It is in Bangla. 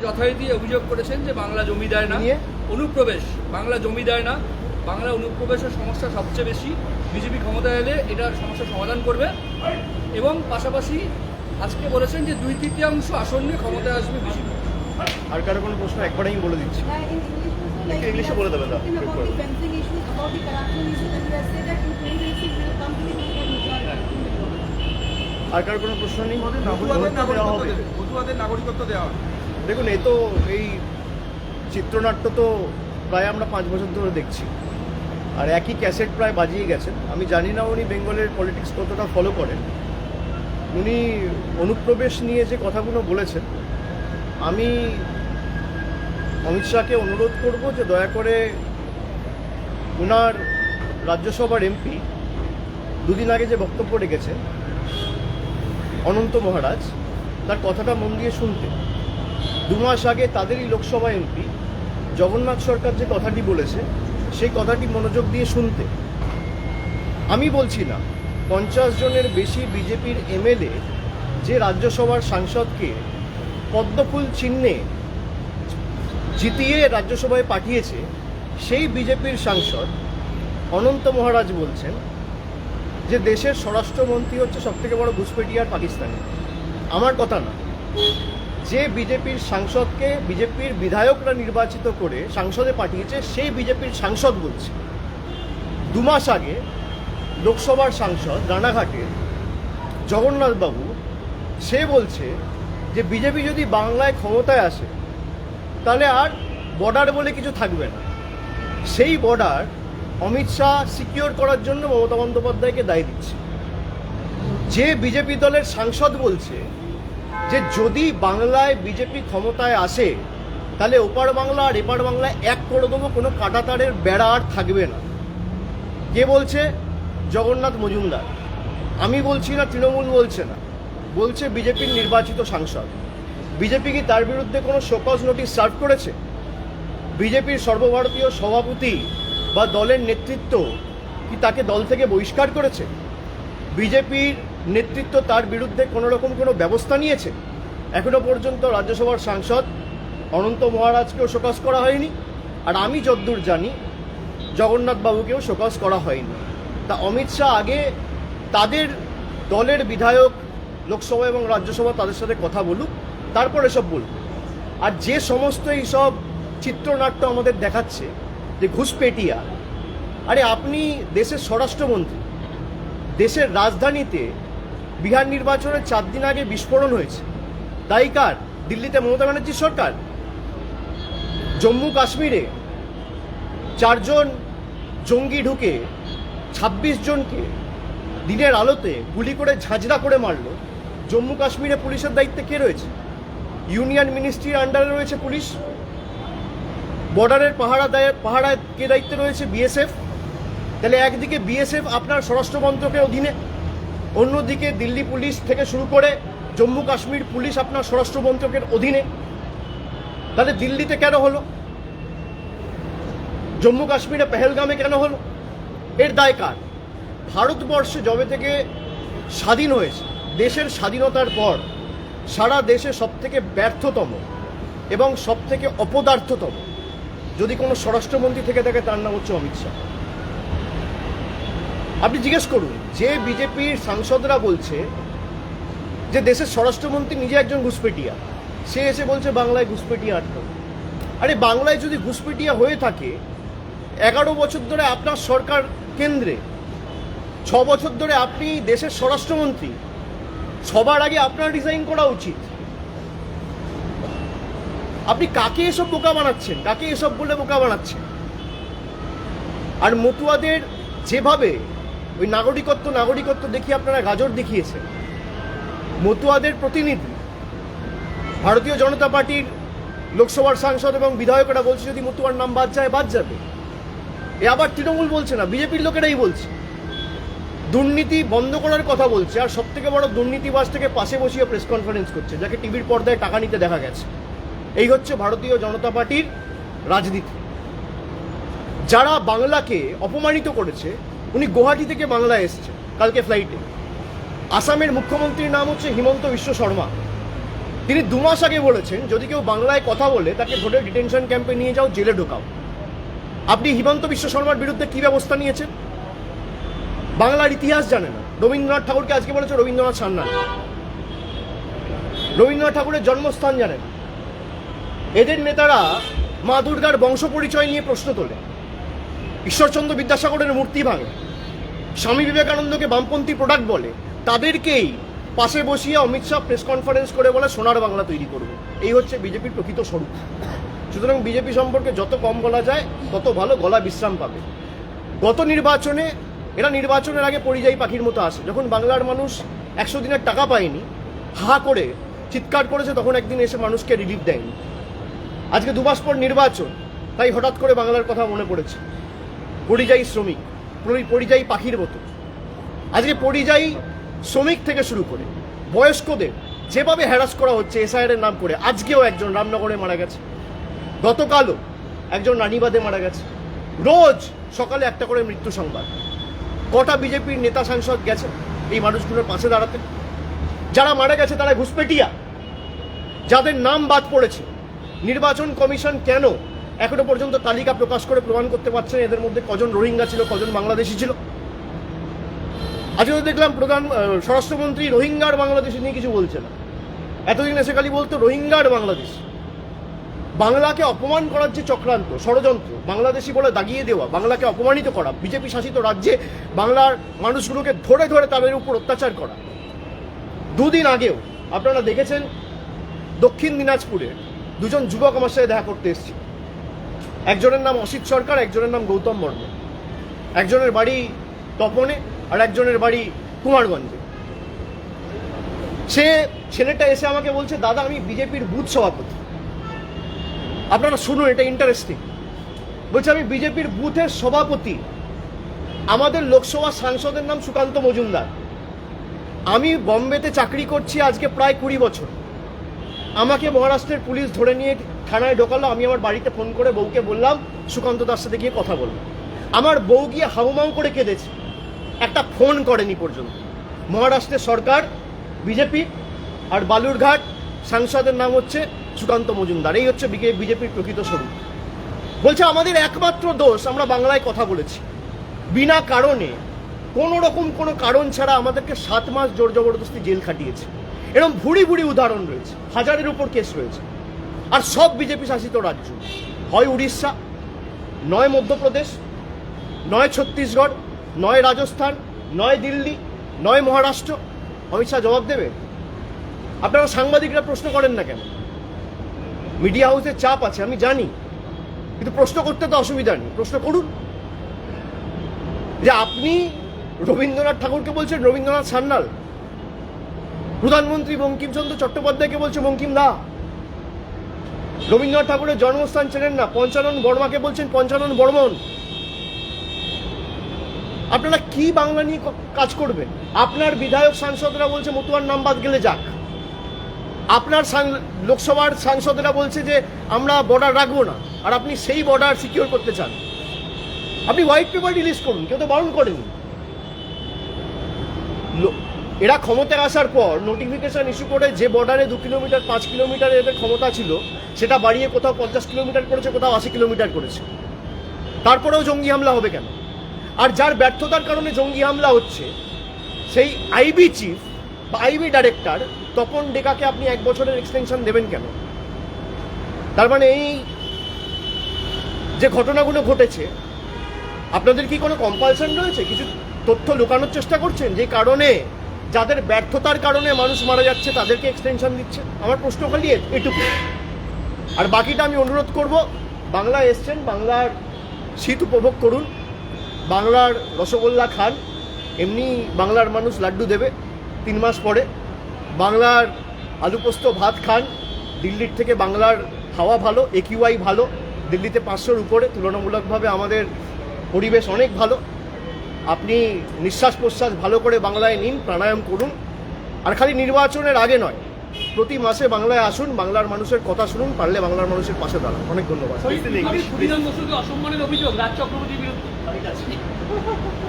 যথারীতি অভিযোগ করেছেন যে বাংলা জমি দেয় না, অনুপ্রবেশ বাংলা জমি দেয় না, বাংলা অনুপ্রবেশের সমস্যা সবচেয়ে বেশি। বিজেপি ক্ষমতায় এলে এটার সমস্যার সমাধান করবে এবং পাশাপাশি আজকে বলেছেন যে 2/3 আসন নিয়ে ক্ষমতায় আসবে বিজেপি। আর কারো কোনো প্রশ্ন একবারেই বলে দিচ্ছি, ইংলিশে বলে দেবেন। আর কারো কোনো প্রশ্ন নেই? নাগরিকত্ব দেওয়া। দেখুন, এই চিত্রনাট্য তো প্রায় আমরা 5 বছর ধরে দেখছি, আর একই ক্যাসেট প্রায় বাজিয়ে গেছেন। আমি জানি না উনি বেঙ্গলের পলিটিক্স কতটা ফলো করেন। উনি অনুপ্রবেশ নিয়ে যে কথাগুলো বলেছেন, আমি অমিত শাহকে অনুরোধ করব যে দয়া করে ওনার রাজ্যসভার এমপি দুদিন আগে যে বক্তব্য রেখেছেন অনন্ত মহারাজ, তার কথাটা মন দিয়ে শুনতে। 2 মাস আগে তাদেরই লোকসভা এমপি জগন্নাথ সরকার যে কথাটি বলেছে সেই কথাটি মনোযোগ দিয়ে শুনতে। আমি বলছি না 50 জনের বেশি বিজেপির এমএলএ যে রাজ্যসভার সাংসদকে পদ্মফুল চিহ্নে জিতিয়ে রাজ্যসভায় পাঠিয়েছে, সেই বিজেপির সাংসদ অনন্ত মহারাজ বলছেন যে দেশের স্বরাষ্ট্রমন্ত্রী হচ্ছে সবথেকে বড় ঘুষপেটিয়ার পাকিস্তানি। আমার কথা না, যে বিজেপির সাংসদকে বিজেপির বিধায়করা নির্বাচিত করে সংসদে পাঠিয়েছে সেই বিজেপির সাংসদ বলছে। 2 মাস আগে লোকসভার সাংসদ রানাঘাটের জগন্নাথবাবু সে বলছে যে বিজেপি যদি বাংলায় ক্ষমতায় আসে তাহলে আর বর্ডার বলে কিছু থাকবে না। সেই বর্ডার অমিত শাহ সিকিউর করার জন্য মমতা বন্দ্যোপাধ্যায়কে দায় দিচ্ছে। যে বিজেপি দলের সাংসদ বলছে যে যদি বাংলায় বিজেপি ক্ষমতায় আসে তাহলে ওপার বাংলা আর এপার বাংলায় এক করে দেবো, কোনো কাঁটাতারের বেড়া আর থাকবে না। কে বলছে? জগন্নাথ মজুমদার। আমি বলছি না, তৃণমূল বলছে না, বলছে বিজেপির নির্বাচিত সাংসদ। বিজেপি কি তার বিরুদ্ধে কোনো শোকজ নোটিশ সার্ভ করেছে? বিজেপির সর্বভারতীয় সভাপতি বা দলের নেতৃত্ব কি তাকে দল থেকে বহিষ্কার করেছে? বিজেপির নেতৃত্ব তার বিরুদ্ধে কোনো রকম কোনো ব্যবস্থা নিয়েছে? এখনো পর্যন্ত রাজ্যসভার সাংসদ অনন্ত মহারাজকেও শোকজ করা হয়নি, আর আমি যতদূর জানি জগন্নাথবাবুকেও শোকজ করা হয়নি। তা অমিত শাহ আগে তাদের দলের বিধায়ক লোকসভা এবং রাজ্যসভা তাদের সাথে কথা বলুক, তারপর এসব বলুক। আর যে সমস্ত এইসব চিত্রনাট্য আমাদের দেখাচ্ছে যে ঘুষপেটিয়া, আরে আপনি দেশের স্বরাষ্ট্রমন্ত্রী, দেশের রাজধানীতে বিহার নির্বাচনের 4 দিন আগে বিস্ফোরণ হয়েছে, দায়ী কার? দিল্লিতে মমতা ব্যানার্জির সরকার। জম্মু কাশ্মীরে 4 জন জঙ্গি ঢুকে 26 জনকে দিনের আলোতে গুলি করে ঝাঁঝরা করে মারল। জম্মু কাশ্মীরে পুলিশের দায়িত্বে কে রয়েছে? ইউনিয়ন মিনিস্ট্রির আন্ডারে রয়েছে পুলিশ। বর্ডারের পাহারায় কে দায়িত্বে রয়েছে? বিএসএফ। তাহলে একদিকে বিএসএফ আপনার স্বরাষ্ট্র মন্ত্রকের অধীনে, অন্যদিকে দিল্লি পুলিশ থেকে শুরু করে জম্মু কাশ্মীর পুলিশ আপনার স্বরাষ্ট্র মন্ত্রকের অধীনে। তাহলে দিল্লিতে কেন হলো? জম্মু কাশ্মীরে পেহেলগামে কেন হলো? এর দায় কার? ভারতবর্ষে যবে থেকে স্বাধীন হয়েছে, দেশের স্বাধীনতার পর সারা দেশে সবথেকে ব্যর্থতম এবং সবথেকে অপদার্থতম যদি কোনো স্বরাষ্ট্রমন্ত্রী থেকে থাকে তার নাম হচ্ছে অমিত শাহ। আপনি জিজ্ঞেস করুন, যে বিজেপির সাংসদরা বলছে যে দেশের স্বরাষ্ট্রমন্ত্রী নিজে একজন ঘুষপেটিয়া, সে এসে বলছে বাংলায় ঘুষপেটিয়া আটকাও। আরে বাংলায় যদি ঘুষপেটিয়া হয়ে থাকে, 11 বছর ধরে আপনার সরকার কেন্দ্রে, 6 বছর ধরে আপনি দেশের স্বরাষ্ট্রমন্ত্রী, সবার আগে আপনার রিজাইন করা উচিত। আপনি কাকে এসব বোকা বানাচ্ছেন? কাকে এসব বলে বোকা বানাচ্ছেন? আর মতুয়াদের যেভাবে ওই নাগরিকত্ব দেখিয়ে আপনারা গাজর দেখিয়েছেন, মতুয়াদের প্রতিনিধি ভারতীয় জনতা পার্টির লোকসভার সাংসদ এবং বিধায়করা বলছে যদি মতুয়ার নাম বাদ যায় বাদ যাবে। এ আবার তৃণমূল বলছে না, বিজেপির লোকেরাই বলছে। দুর্নীতি বন্ধ করার কথা বলছে, আর সব থেকে বড় দুর্নীতিবাজ থেকে পাশে বসিয়ে প্রেস কনফারেন্স করছে, যাকে টিভির পর্দায় টাকা নিতে দেখা গেছে। এই হচ্ছে ভারতীয় জনতা পার্টির রাজনীতি। যারা বাংলাকে অপমানিত করেছে, উনি গুয়াহাটি থেকে বাংলায় এসেছে কালকে ফ্লাইটে। আসামের মুখ্যমন্ত্রীর নাম হচ্ছে হিমন্ত বিশ্ব শর্মা। তিনি 2 মাস আগে বলেছেন যদি কেউ বাংলায় কথা বলে তাকে ধরে ডিটেনশন ক্যাম্পে নিয়ে যাও, জেলে ঢোকাও। আপনি হিমন্ত বিশ্ব শর্মার বিরুদ্ধে কি ব্যবস্থা নিয়েছেন? বাংলার ইতিহাস জানে না। রবীন্দ্রনাথ ঠাকুরকে আজকে বলেছে রবীন্দ্রনাথ সান্যাল। রবীন্দ্রনাথ ঠাকুরের জন্মস্থান জানে না। এদের নেতারা মা দুর্গার বংশ পরিচয় নিয়ে প্রশ্ন তোলে, ঈশ্বরচন্দ্র বিদ্যাসাগরের মূর্তি ভাঙে, স্বামী বিবেকানন্দকে বামপন্থী প্রোডাক্ট বলে। তাদেরকেই পাশে বসিয়ে অমিত শাহ প্রেস কনফারেন্স করে বলে সোনার বাংলা তৈরি করব। এই হচ্ছে বিজেপির প্রকৃত স্বরূপ। সুতরাং বিজেপি সম্পর্কে যত কম বলা যায় তত ভালো, গলা বিশ্রাম পাবে। গত নির্বাচনে এরা নির্বাচনের আগে পরিযায়ী পাখির মতো আসে। যখন বাংলার মানুষ 100 দিনের টাকা পায়নি, হা করে চিৎকার করেছে, তখন একদিন এসে মানুষকে রিলিফ দেয়নি। আজকে 2 মাস পর নির্বাচন, তাই হঠাৎ করে বাংলার কথা মনে পড়েছে। পরিযায়ী শ্রমিক, পরিযায়ী পাখির মতো। আজকে পরিযায়ী শ্রমিক থেকে শুরু করে বয়স্কদের যেভাবে হ্যারাস করা হচ্ছে এসআইআর এর নাম করে, আজকেও একজন রামনগরে মারা গেছে, গতকালও একজন রানীবাদে মারা গেছে। রোজ সকালে একটা করে মৃত্যু সংবাদ। কটা বিজেপির নেতা সাংসদ গেছে এই মানুষগুলোর পাশে দাঁড়াতে? যারা মারা গেছে তারা ঘুষপেটিয়া, যাদের নাম বাদ পড়েছে। নির্বাচন কমিশন কেন এখনো পর্যন্ত তালিকা প্রকাশ করে প্রমাণ করতে পারছে না এদের মধ্যে কজন রোহিঙ্গা ছিল, কজন বাংলাদেশি ছিল? আজকে দেখলাম স্বরাষ্ট্রমন্ত্রী রোহিঙ্গার বাংলাদেশি নিয়ে কিছু বলছে না। এতদিন এসে খালি বলতো রোহিঙ্গার বাংলাদেশ। বাংলাকে অপমান করার যে চক্রান্ত, ষড়যন্ত্র, বাংলাদেশি বলে দাগিয়ে দেওয়া, বাংলাকে অপমানিত করা, বিজেপি শাসিত রাজ্যে বাংলার মানুষগুলোকে ধরে ধরে তাদের উপর অত্যাচার করা। 2 দিন আগেও আপনারা দেখেছেন দক্ষিণ দিনাজপুরের 2 জন যুবক আমার সাথে দেখা করতে এসেছে। একজনের নাম অসিত সরকার, একজনের নাম গৌতম বর্মন। একজনের বাড়ি তপনে আর একজনের বাড়ি কুমারগঞ্জে। সে ছেলেটা এসে আমাকে বলছে, দাদা আমি বিজেপির বুথ সভাপতি। আপনারা শুনুন, এটা ইন্টারেস্টিং। বলছে আমি বিজেপির বুথের সভাপতি। আমাদের লোকসভা সাংসদের নাম সুকান্ত মজুমদার। আমি বম্বেতে চাকরি করছি আজকে প্রায় 20 বছর। আমাকে মহারাষ্ট্রের পুলিশ ধরে নিয়ে থানায় ঢোকালো। আমি আমার বাড়িতে ফোন করে বউকে বললাম সুকান্ত দার সাথে গিয়ে কথা বলবো। আমার বউ গিয়ে হাউমাউ করে কেঁদেছে, একটা ফোন করেনি পর্যন্ত। মহারাষ্ট্রের সরকার বিজেপি, আর বালুরঘাট সাংসদের নাম হচ্ছে সুকান্ত মজুমদার। এই হচ্ছে বিজেপির প্রকৃত স্বরূপ। বলছে আমাদের একমাত্র দোষ আমরা বাংলায় কথা বলেছি। বিনা কারণে, কোনো রকম কোনো কারণ ছাড়া আমাদেরকে 7 মাস জোর জবরদস্তি জেল খাটিয়েছে। এরকম ভুড়ি ভুড়ি উদাহরণ রয়েছে, 1000-এর উপর কেস রয়েছে। আর সব বিজেপি শাসিত রাজ্য, হয় উড়িষ্যা, নয় মধ্যপ্রদেশ, নয় ছত্তিশগড়, নয় রাজস্থান, নয় দিল্লি, নয় মহারাষ্ট্র। অমিত শাহ জবাব দেবে? আপনারা সাংবাদিকরা প্রশ্ন করেন না কেন? মিডিয়া হাউসের চাপ আছে আমি জানি, কিন্তু প্রশ্ন করতে তো অসুবিধা নেই, প্রশ্ন করুন। যে আপনি রবীন্দ্রনাথ ঠাকুরকে বলছেন রবীন্দ্রনাথ সান্যাল, প্রধানমন্ত্রী বঙ্কিমচন্দ্র চট্টোপাধ্যায়কে বলছে বঙ্কিম দা, রবীন্দ্রনাথ ঠাকুরের জন্মস্থান চেনেন না, পঞ্চানন বর্মাকে বলছেন পঞ্চানন বর্মন। আপনারা কি বাংলা নিয়ে কাজ করবেন? আপনার বিধায়ক সাংসদরা বলছে মতুয়ার নাম বাদ গেলে যাক। আপনার লোকসভার সাংসদরা বলছে যে আমরা বর্ডার রাখবো না, আর আপনি সেই বর্ডার সিকিউর করতে চান। আপনি হোয়াইট পেপার রিলিজ করুন, কেউ তো বারণ করেনি। এরা ক্ষমতায় আসার পর নোটিফিকেশন ইস্যু করে যে বর্ডারে 2 কিলোমিটার 5 কিলোমিটার এদের ক্ষমতা ছিল, সেটা বাড়িয়ে কোথাও 50 কিলোমিটার করেছে, কোথাও 80 কিলোমিটার করেছে। তারপরেও জঙ্গি হামলা হবে কেন? আর যার ব্যর্থতার কারণে জঙ্গি হামলা হচ্ছে, সেই আইবি চিফ বা আইবি ডাইরেক্টর তপন ডেকাকে আপনি 1 বছরের এক্সটেনশন দেবেন কেন? তার মানে এই যে ঘটনাগুলো ঘটেছে, আপনাদের কি কোনো কম্পালশন রয়েছে? কিছু তথ্য লুকানোর চেষ্টা করছেন, যে কারণে যাদের ব্যর্থতার কারণে মানুষ মারা যাচ্ছে তাদেরকে এক্সটেনশন দিচ্ছে? আমার প্রশ্ন খালি এটুকু। আর বাকিটা আমি অনুরোধ করব, বাংলায় এসছেন, বাংলার শীত উপভোগ করুন, বাংলার রসগোল্লা খান। এমনি বাংলার মানুষ লাড্ডু দেবে 3 মাস পরে। বাংলার আলু পোস্ত ভাত খান। দিল্লির থেকে বাংলার হাওয়া ভালো, AQI ভালো। দিল্লিতে 500-র উপরে, তুলনামূলকভাবে আমাদের পরিবেশ অনেক ভালো। আপনি নিঃশ্বাস প্রশ্বাস ভালো করে বাংলায় নিন, প্রাণায়াম করুন। আর খালি নির্বাচনের আগে নয়, প্রতি মাসে বাংলায় আসুন, বাংলার মানুষের কথা শুনুন, পারলে বাংলার মানুষের পাশে দাঁড়ান। অনেক ধন্যবাদ। অসম্মানের অভিযোগ রাজ চক্রবর্তীর বিরুদ্ধে।